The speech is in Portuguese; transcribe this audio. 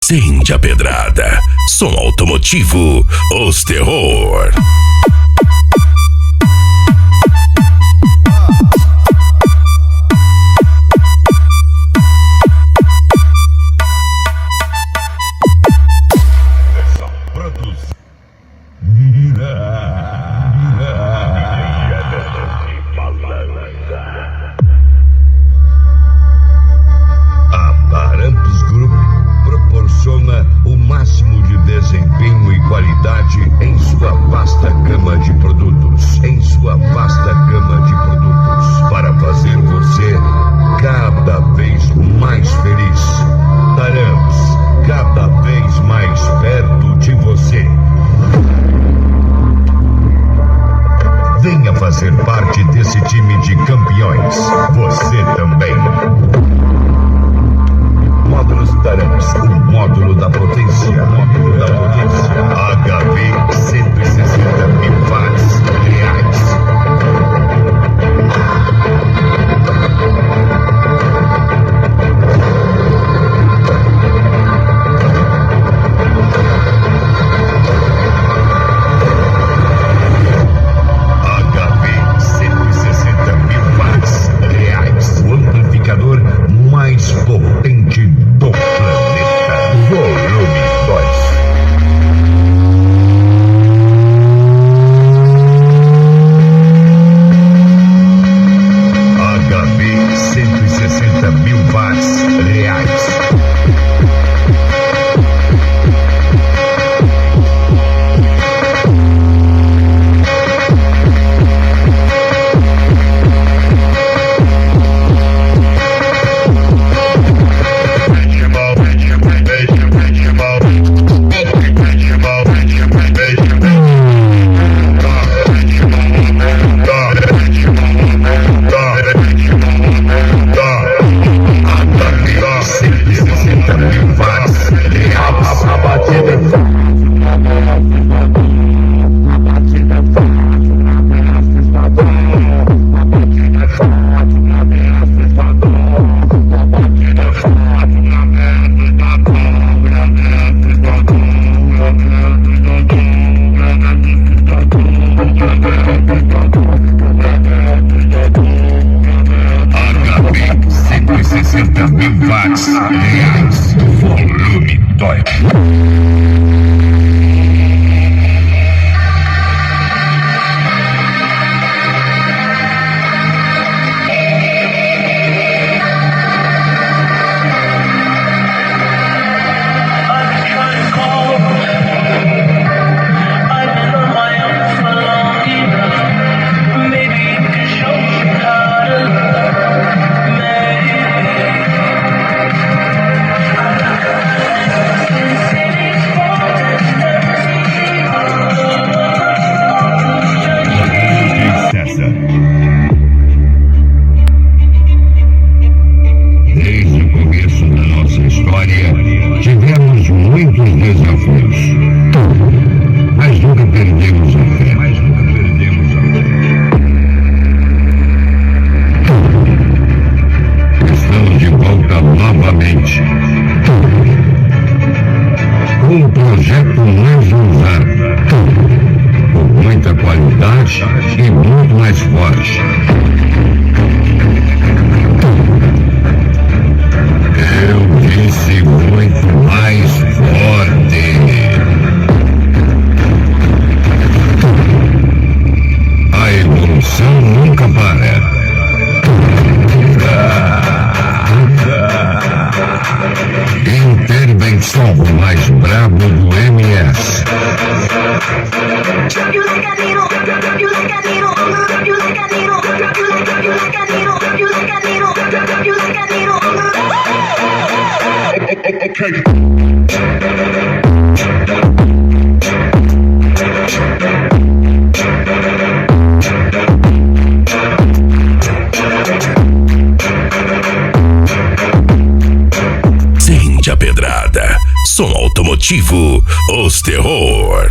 Sente a pedrada. Som automotivo, os terror. O máximo de desempenho e qualidade em sua vasta gama de produtos. Para fazer você cada vez mais feliz. Taramps, cada vez mais perto de você. Venha fazer parte desse time de campeões. Você também. Módulos Taramps, o módulo da potência. HV 160 mil watts reais. HV 160 mil watts reais. O amplificador mais potente do planeta. Volume 2. HV 160 mil watts reais. Volume 2. Um projeto mais ousado, com muita qualidade e muito mais forte. Eu disse muito mais forte. A evolução nunca para. Intervensom, o mais brabo do MS. Sente a pedrada. Som automotivo, os terror.